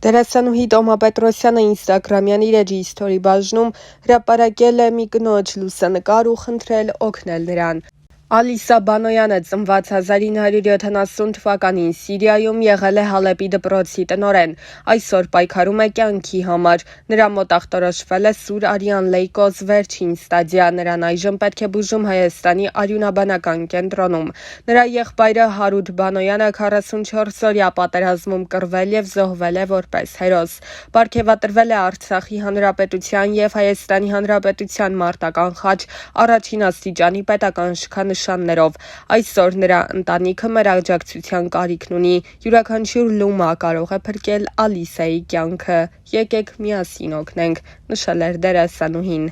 Դերասանուհի Տոմա Պետրոսյանը ինստագրամյան իր էջի սթորի բաժնում հրապարակել է մի կնոջ լուսանկար ու խնդրել օգնել նրան։ Ալիսա Բանոյանը ծնված 1970 թվականին Սիրիայում եղել է Հալեպի դպրոցի տնօրեն, այսօր պայքարում է կյանքի համար, նրա մոտ ախտորոշվել է սուր արյան լեյկոզ վերջին ստադիա, նրան այժմ պետք է բուժում Հայաստանի արյունաբանական կենտրոնում։ Նրա եղբայրը Հարութ Բանոյանը 44-օրյա պատերազմում կռվել եւ զոհվել է որպես հերոս։ Պարգևատրվել է Արցախի Հանրապետության եւ Հայաստանի Հանրապետության մարտական խաչ առաջին աստիճանի պետական շքանշաններով։ Այսօր նրա ընտանիքը մեր աջակցության կարիքն ունի։ Յուրաքանչյուր լումա կարող է փրկել Ալիսայի կյանքը։ Եկեք միասին օգնենք, նշել էր դերասանուհին։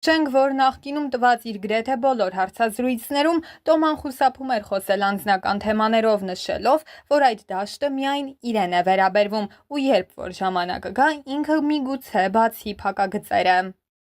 Շենք, որ նախկինում տված իր գրեթե բոլոր հարցազրույցներում Տոման խուսափում էր խոսել անձնական թեմաներով, նշելով, որ այդ դաշտը միայն իրեն է վերաբերվում, ու երբ որ ժամանակը գա, ինքը միգուցե բացի փակագծերը։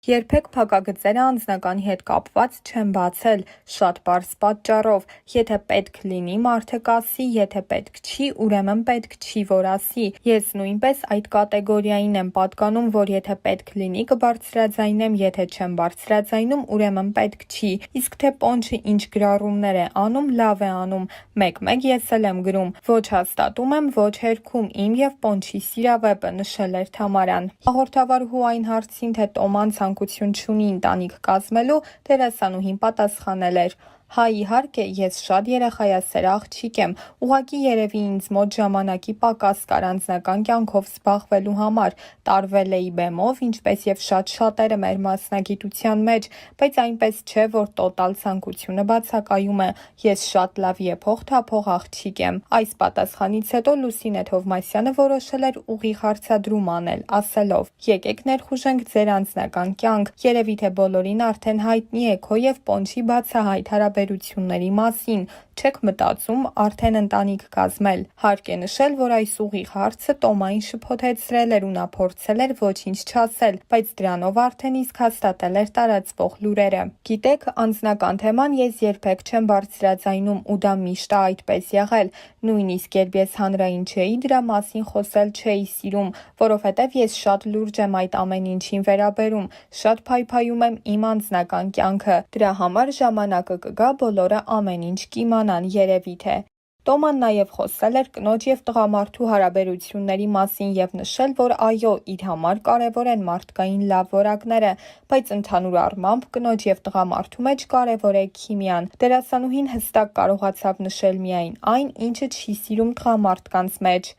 Երբեք փակագծերը անձնականի հետ կապված չեմ բացել, շատ պարզ պատճառով, եթե պետք լինի մարդը կասի, եթե պետք չի, ուրեմն պետք չի, որ ասի։ Ես նույնպես այդ կատեգորիային եմ պատկանում, որ եթե պետք լինի կբարձրաձայնեմ, եթե չեմ բարձրաձայնում, ուրեմն պետք չի։ Իսկ թե Պոնչը ինչ գրառումներ է անում, լավ է անում, մեկ-մեկ ես էլ եմ գրում, ոչ հաստատում եմ, ոչ հերքում, իմ եւ Պոնչի սիրավեպը, նշել էր Թամարան։ Հաղորդավարուհու այն հարցին, թե Տոման ցանկություն չունի ընտանիք կազմելու, դերասանուհին պատասխանել էր. Հա, իհարկե, ես շատ երեխայասեր աղջիկ եմ, ուղղակի երևի ինձ մոտ ժամանակի պակաս կար անձնական կյանքով զբաղվելու համար, տարվել էի բեմով, ինչպես եւ շատ շատերը մեր մասնագիտության մեջ, բայց այնպես չէ, որ տոտալ ցանկությունը բացակայում է, ես շատ լավ եփող-թափող աղջիկ եմ։ Այս պատասխանից հետո Լուսինե Թովմասյանը որոշել էր ուղիղ հարցադրում անել, ասելով. Եկեք ներխուժենք ձեր անձնական կյանք, երևի թե բոլորին արդեն հայտնի է քո եւ Պոնչի բացահայտ հարաբերությունների մասին, չեք մտածում արդեն ընտանիք կազմել։ Հարկ է նշել, որ այս ուղիղ հարցը Տոմային շփոթեցրել էր ու նա փորձել էր ոչինչ չասել, բայց դրանով արդեն իսկ հաստատել էր տարածվող լուրերը։ Գիտեք, անձնական թեման ես երբեք չեմ բարձրաձայնում ու դա միշտ է այդպես եղել, նույնիսկ երբ ես հանրային չէի, դրա մասին խոսել չէի սիրում, որովհետև ես շատ լուրջ եմ այդ ամեն ինչին վերաբերում, շատ փայփայում եմ իմ անձնական կյանքը, դրա համար ժամանակը կգա, բոլորը ամեն ինչ կիմանան, երևի թե։ Տոման նաև խոսել էր կնոջ եւ տղամարդու հարաբերությունների մասին եւ նշել, որ այո, իր համար կարեւոր են մարդկային լավ որակները, բայց ընդհանուր առմամբ կնոջ եւ տղամարդու մեջ կարեւոր է քիմիան։ Դերասանուհին հստակ կարողացավ նշել միայն այն, ինչը չի սիրում տղամարդկանց մեջ։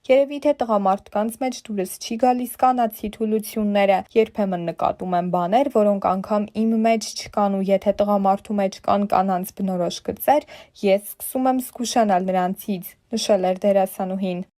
Երևի թե տղամարդկանց մեջ դուրս չի գալիս կանացի թուլությունները, երբեմն նկատում եմ բաներ, որոնք անգամ իմ մեջ չկան ու եթե տղամարդու մեջ կան կանանց բնորոշ գծեր, ես սկսում եմ զգուշանալ նրանցից, նշել էր դերասանուհին։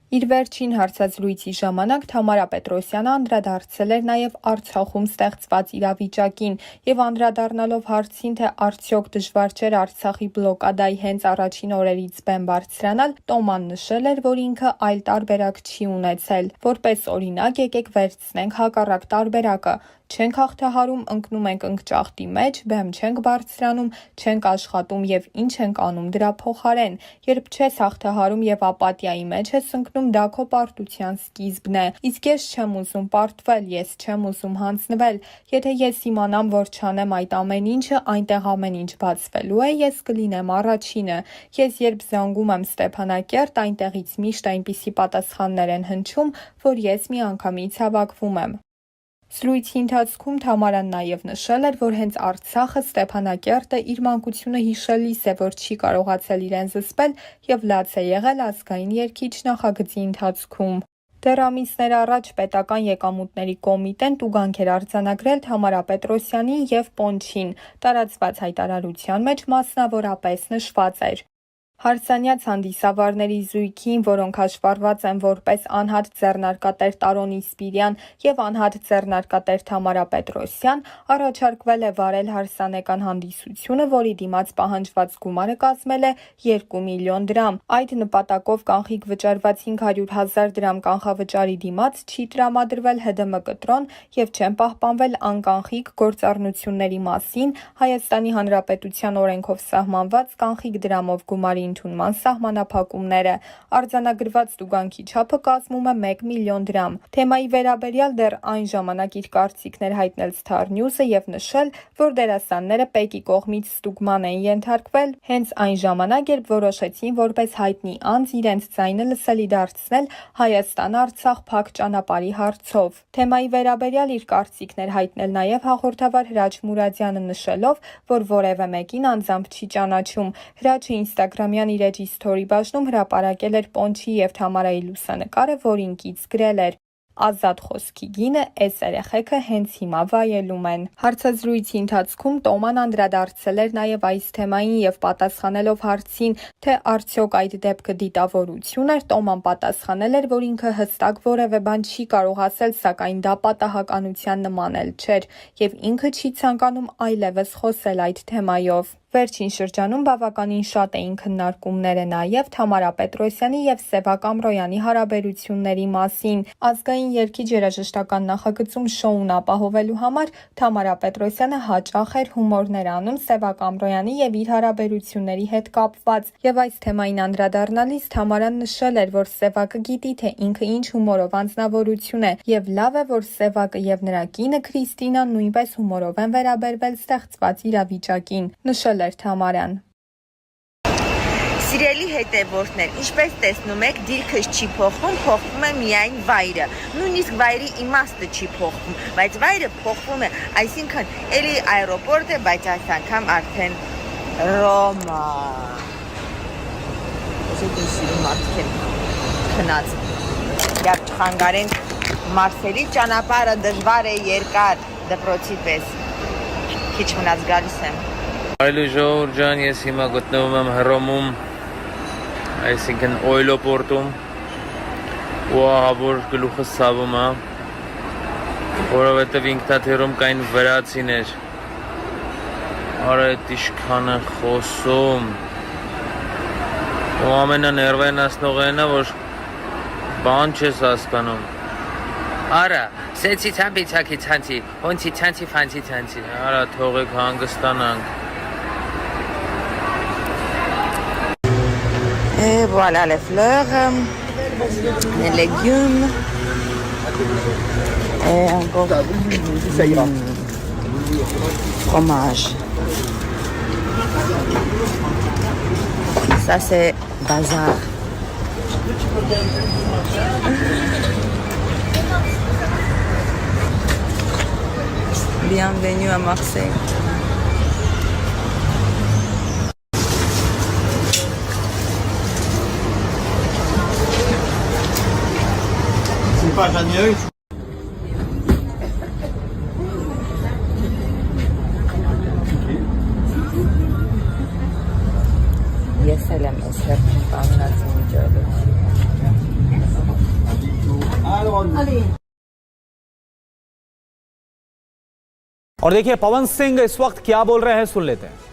Իր վերջին հարցազրույցի ժամանակ Թամարա Պետրոսյանը անդրադարձել էր նաև Արցախում ստեղծված իրավիճակին եւ անդրադառնալով հարցին, թե արդյոք դժվար չէր Արցախի բլոկադայի հենց առաջին օրերից բեմ բարձրանալ, Տոման նշել էր, որ ինքը այլ տարբերակ չի ունեցել։ Որպես օրինակ, եկեք վերցնենք հակառակ տարբերակը։ Չենք հաղթահարում, ընկնում ենք ընկճախտի մեջ, բեմ չենք բարձրանում, չենք աշխատում եւ ինչ ենք անում դրա փոխարեն։ Երբ չես հաղթահարում եւ ապաթիայի մեջ ես ընկնում, դա քո պարտության սկիզբն է։ Իսկ ես չեմ ուզում պարտվել, ես չեմ ուզում հանձնվել։ Եթե ես իմանամ, որ չանեմ այդ ամեն ինչը, այնտեղ ամեն ինչ բացվելու է, ես կլինեմ առաջինը։ Ես երբ զանգում եմ Ստեփանակերտ, այնտեղից միշտ այնպիսի պատասխաններ են հնչում, որ ես միանգամից հավաքվում եմ։ Զրույցի ընթացքում Թամարան նաև նշել էր, որ հենց Արցախը, Ստեփանակերտը իր մանկությունը հիշելիս է, որ չի կարողացել իրեն զսպել եւ լաց է եղել ազգային երգիչ նախագծի ընթացքում։ Դեռ ամիսներ առաջ պետական եկամուտների կոմիտեն տուգանք էր արձանագրել Թամարա Պետրոսյանին եւ Պոնչին, տարածված հայտարարության մեջ մասնավորապես նշված էր. Հարսանյաց հանդիսավարների զույգին, որոնք հաշվառված են որպես անհատ ձեռնարկատեր Տարոնի Սպիրյան եւ անհատ ձեռնարկատեր Թամարա Պետրոսյան, առաջարկվել է վարել հարսանեկան հանդիսությունը, որի դիմաց պահանջված գումարը կազմել է 2 միլիոն դրամ։ Այդ նպատակով կանխիկ վճարված 500,000 դրամ կանխավճարի դիմաց չի տրամադրվել ՀԴՄ կտրոն եւ չեն պահպանվել անկանխիկ գործառնությունների մասին Հայաստանի Հանրապետության օրենքով սահմանված կանխիկ դրամով գումարի ընդունման սահմանափակումները։ Արձանագրված տուգանքի չափը կազմում է 1 միլիոն դրամ։ Թեմայի վերաբերյալ դեռ այն ժամանակ իր կարծիքն էր հայտնել Star News-ը եւ նշել, որ դերասանները Պեկի կողմից ստուգման են ենթարկվել հենց այն ժամանակ, երբ որոշեցին որպես հայտնի անձ իրենց ձայնը լսելի դարձնել Հայաստան-Արցախ փակ ճանապարհի հարցով։ Թեմայի վերաբերյալ իր կարծիքն էր հայտնել նաև հաղորդավար Հրաչ Մուրադյանը, նշելով, որ որևէ մեկին անձամբ չի ճանաչում։ Հրաչը Instagram-յան իր էջի story բաժնում հրապարակել էր Պոնչի եւ Թամարայի լուսանկարը, որին կից գրել էր. Ազատ խոսքի գինը էս երեխեքը հենց հիմա վայելում են։ Հարցազրույցի ընթացքում Տոման անդրադարձել էր նաև այս թեմային եւ պատասխանելով հարցին, թե արդյոք այդ դեպքը դիտավորություն էր, Տոման պատասխանել էր, որ ինքը հստակ որևէ բան չի կարող ասել, սակայն դա պատահականության նման էլ չէր եւ ինքը չի ցանկանում այլևս խոսել այդ թեմայով։ Վերջին շրջանում բավականին շատ էին քննարկումները նաև Թամարա Պետրոսյանի եւ Սևակ Ամրոյանի հարաբերությունների մասին։ Ազգային երգիչ երաժշտական նախագծում շոուն ապահովելու համար Թամարա Պետրոսյանը հաճախ էր հումորներ անում Սևակ Ամրոյանի եւ իր հարաբերությունների հետ կապված։ Եվ այս թեմային անդրադառնալիս Թամարան նշել էր, որ Սևակը գիտի, թե ինքը ինչ հումորով անձնավորություն է եւ լավ է, որ Սևակը եւ նրա կինը Քրիստինան նույնպես հումորով են վերաբերվել ստեղծված իրավիճակին։ Նշել էր Թամարան։ Սիրելի հետևորդներ, ինչպես տեսնում եք, դիրքս չի փոխվում, փոխվում է միայն վայրը։ Նույնիսկ վայրի իմաստը չի փոխվում, բայց վայրը փոխվում է, այսինքն էլի аэропորտ է, բայց այս անգամ արդեն Ռոմա։ Ոսկե սիրուն մարդիկ են քնած։ Երբ չխանգարենք Մարսելի ճանապարհը դժվար է, երկար, դպրոցի պես։ Քիչ մնաց գալիս եմ։ Այլու ժողովուրդ ջան, ես հիմա գտնվում եմ Հռոմում, այսինքն Օյլոպորտում, ու ահա որ գլուխս ցավում է, որովհետև ինքնաթիռում կային վրացիներ, արա այդ իշքանը խոսում, ու ամենաներվայնացնողն է, որ բան չես հասկանում, արա, սեցի ցամպի ցակի ցանցի, հոնցի ցանցի ֆանցի ցանցի, արա թողեք հանգստանանք։ Et voilà les fleurs, les légumes. Et encore fromage. Ça c'est bazar. Bienvenue à Marseille. Ես էլ եմ այս հերթին կանգնած միջոցով։ और देखिए पवन सिंह इस वक्त क्या बोल रहे हैं, सुन लेते हैं।